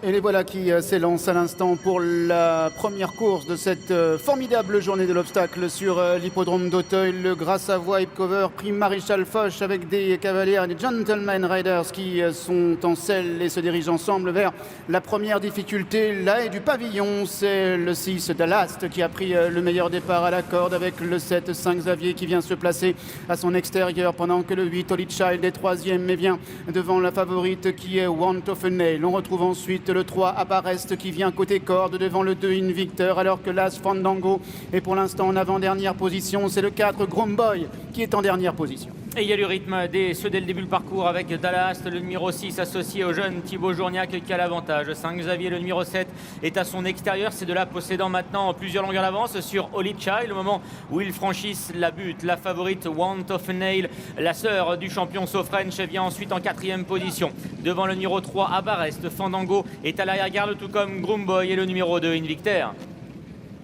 Et les voilà qui s'élancent à l'instant pour la première course de cette formidable journée de l'obstacle sur l'hippodrome d'Auteuil. Le Gras-Savoie Hipcover Prix Maréchal Foch avec des cavaliers et des Gentleman Riders qui sont en selle et se dirigent ensemble vers la première difficulté. Là et du pavillon, c'est le 6 Dallast qui a pris le meilleur départ à la corde avec le 7 5 Xavier qui vient se placer à son extérieur pendant que le 8 Holy Child est troisième mais vient devant la favorite qui est Want of a Nail. On retrouve ensuite le 3 Abarest qui vient côté corde devant le 2 Invictor alors que l'As Fandango est pour l'instant en avant-dernière position. C'est le 4 Gromboy qui est en dernière position. Et il y a du rythme dès le début du parcours avec Dallast, le numéro 6 associé au jeune Thibaut Journiac qui a l'avantage. 5 Xavier, le numéro 7, est à son extérieur. C'est de là possédant maintenant plusieurs longueurs d'avance sur Holy Child. Au moment où ils franchissent la butte, la favorite Want of a Nail, la sœur du champion So French, vient ensuite en quatrième position. Devant le numéro 3 Abarest, Fandango est à l'arrière-garde tout comme Groomboy et le numéro 2 Invictor.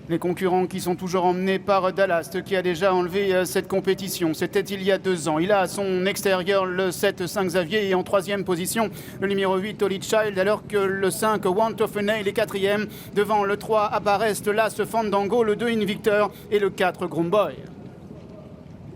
Les concurrents qui sont toujours emmenés par Dallast qui a déjà enlevé cette compétition. C'était il y a 2 ans. Il a à son extérieur le 7 5 Xavier et en troisième position le numéro 8 Holy Child alors que le 5 Want of a Nail est quatrième devant le 3 Abarest, l'As Fandango, le 2 Invictor et le 4 Groomboy.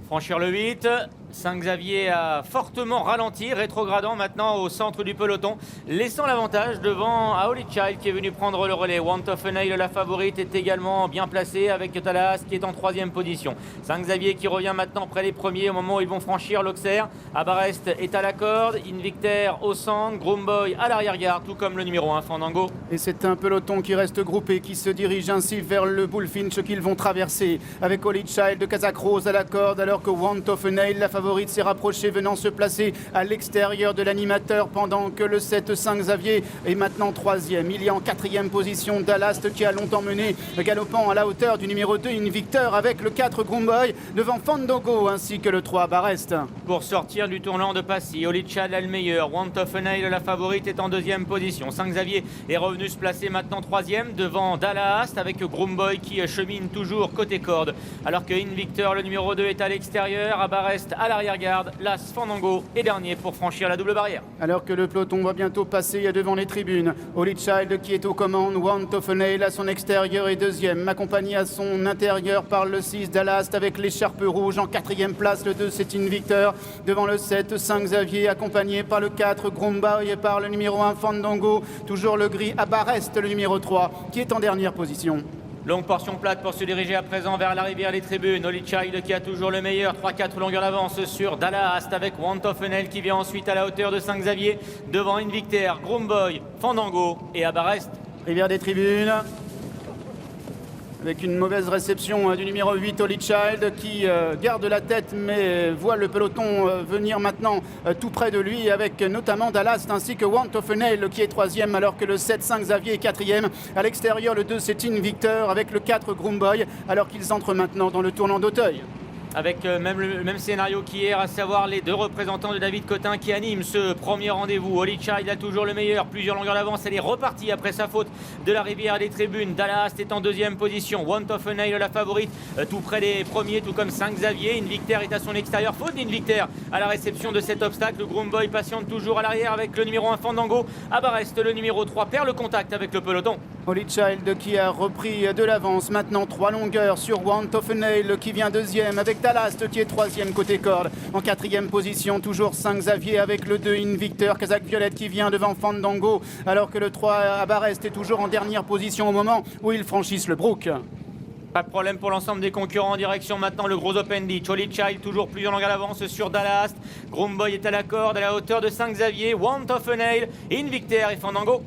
Franchir le 8, 5 Xavier a fortement ralenti, rétrogradant maintenant au centre du peloton, laissant l'avantage devant à Holy Child qui est venu prendre le relais. Want of a Nail, la favorite, est également bien placée avec Talas qui est en troisième position. 5 Xavier qui revient maintenant près des premiers au moment où ils vont franchir l'Auxerre. Abarest est à la corde, Invictor au centre, Groomboy à l'arrière-garde, tout comme le numéro 1 Fandango. Et c'est un peloton qui reste groupé, qui se dirige ainsi vers le Bullfinch qu'ils vont traverser avec Holy Child de Kazakh Rose à la corde alors que Want of a Nail, la favorite, s'est rapprochée venant se placer à l'extérieur de l'animateur pendant que le 7-5 Xavier est maintenant troisième. Il y a en quatrième position Dallast qui a longtemps mené galopant à la hauteur du numéro 2 Invictor avec le 4 Groomboy devant Fandango ainsi que le 3 Abarest. Pour sortir du tournant de Passy, Holy Child a le meilleur. Want of a Nail, la favorite, est en deuxième position. 5 Xavier est revenu se placer maintenant troisième devant Dallast avec Groomboy qui chemine toujours côté corde alors que Invictor, le numéro 2, est à l'extérieur. Abarest à l'arrière-garde, l'As Fandango est dernier pour franchir la double barrière. Alors que le peloton va bientôt passer devant les tribunes, Holy Child qui est aux commandes, Want of a Nail à son extérieur est deuxième, accompagné à son intérieur par le 6 Dallast avec l'écharpe rouge. En quatrième place, le 2 c'est Invictor, devant le 7 5 Xavier, accompagné par le 4 Groomboy et par le numéro 1 Fandango, toujours le gris Abarest, le numéro 3, qui est en dernière position. Longue portion plate pour se diriger à présent vers la rivière des tribunes. Holy Child qui a toujours le meilleur, 3-4 longueurs d'avance sur Dallast avec Want of a Nail qui vient ensuite à la hauteur de 5 Xavier devant Invictor, Groomboy, Fandango et Abarest. Rivière des tribunes avec une mauvaise réception du numéro 8 Holy Child qui garde la tête mais voit le peloton venir maintenant tout près de lui avec notamment Dallast ainsi que Want of a Nail qui est troisième alors que le 7-5 Xavier est quatrième. À l'extérieur, le 2 c'est Invictor avec le 4 Groomboy alors qu'ils entrent maintenant dans le tournant d'Auteuil. Avec le même scénario qu'hier, à savoir les deux représentants de David Cotin qui animent ce premier rendez-vous. Holy Child a toujours le meilleur, plusieurs longueurs d'avance. Elle est repartie après sa faute de la rivière des tribunes. Dallast est en deuxième position. Want of a Nail, la favorite, tout près des premiers, tout comme 5 Xavier. Invictor est à son extérieur. Faute d'Invictor à la réception de cet obstacle. Le Groomboy patiente toujours à l'arrière avec le numéro 1 Fandango. Abarest, le numéro 3, perd le contact avec le peloton. Holy Child qui a repris de l'avance. Maintenant 3 longueurs sur Want of a Nail qui vient deuxième avec Dallast qui est troisième côté corde. En quatrième position, toujours 5 Xavier avec le 2 Invictor. Kazakh Violette qui vient devant Fandango alors que le 3 Abarest est toujours en dernière position au moment où ils franchissent le Brook. Pas de problème pour l'ensemble des concurrents en direction maintenant le gros Open Ditch. Holy Child toujours plus en longueur d'avance sur Dallast. Groomboy est à la corde à la hauteur de 5 Xavier. Want of a Nail, Invictor et Fandango.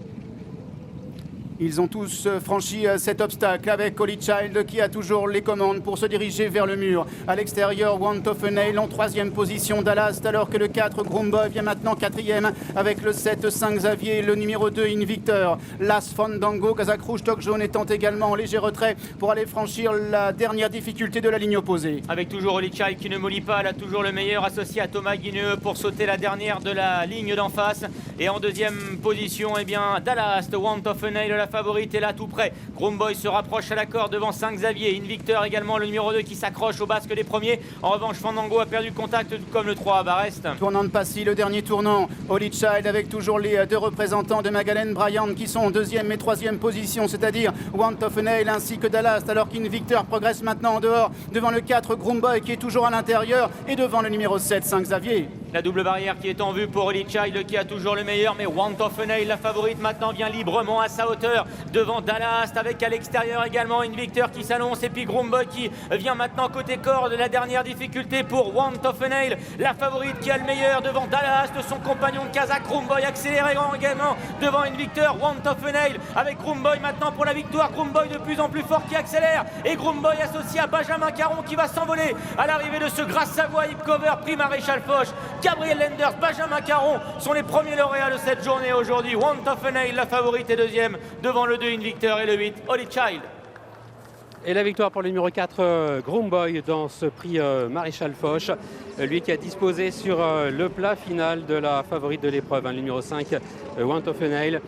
Ils ont tous franchi cet obstacle avec Holy Child qui a toujours les commandes pour se diriger vers le mur. À l'extérieur, Want of a Nail en troisième position Dallast alors que le 4 Groomboy vient maintenant quatrième avec le 7 5 Xavier, le numéro 2 Invictor. L'As Fandango, Kazakh Rouge, Toc Jaune étant également en léger retrait pour aller franchir la dernière difficulté de la ligne opposée. Avec toujours Holy Child qui ne mollit pas, elle a toujours le meilleur associé à Thomas Guigneux pour sauter la dernière de la ligne d'en face. Et en deuxième position, eh bien, Dallast, Want of a Nail, la favorite est là tout près. Groomboy se rapproche à la corde devant 5 Xavier. Invictor également, le numéro 2 qui s'accroche au basque des premiers. En revanche, Fandango a perdu contact tout comme le 3 à Barrest. Tournant de Passy, le dernier tournant. Holy Child avec toujours les deux représentants de Magalhães Bryant qui sont en deuxième et troisième position, c'est-à-dire Want of a Nail ainsi que Dallas, alors qu'Invictor progresse maintenant en dehors devant le 4 Groomboy qui est toujours à l'intérieur et devant le numéro 7 5 Xavier. La double barrière qui est en vue pour Holy Child qui a toujours le meilleur, mais Want of a Nail, la favorite maintenant, vient librement à sa hauteur devant Dallas, avec à l'extérieur également Invictor qui s'annonce et puis Groomboy qui vient maintenant côté corde. La dernière difficulté pour Want of a Nail, la favorite qui a le meilleur devant Dallas de son compagnon de Kazakh. Groomboy accélérant également devant Invictor. Want of a Nail avec Groomboy maintenant pour la victoire. Groomboy de plus en plus fort qui accélère et Groomboy associé à Benjamin Caron qui va s'envoler à l'arrivée de ce Grasse Savoie Hip Cover Prix Maréchal Foch. Gabriel Lenders, Benjamin Caron sont les premiers lauréats de cette journée aujourd'hui. Want of a Nail, la favorite est deuxième devant le 2 Invictor et le 8 Holy Child. Et la victoire pour le numéro 4, Groomboy, dans ce prix Maréchal Foch. Lui qui a disposé sur le plat final de la favorite de l'épreuve, le numéro 5, Want of a Nail.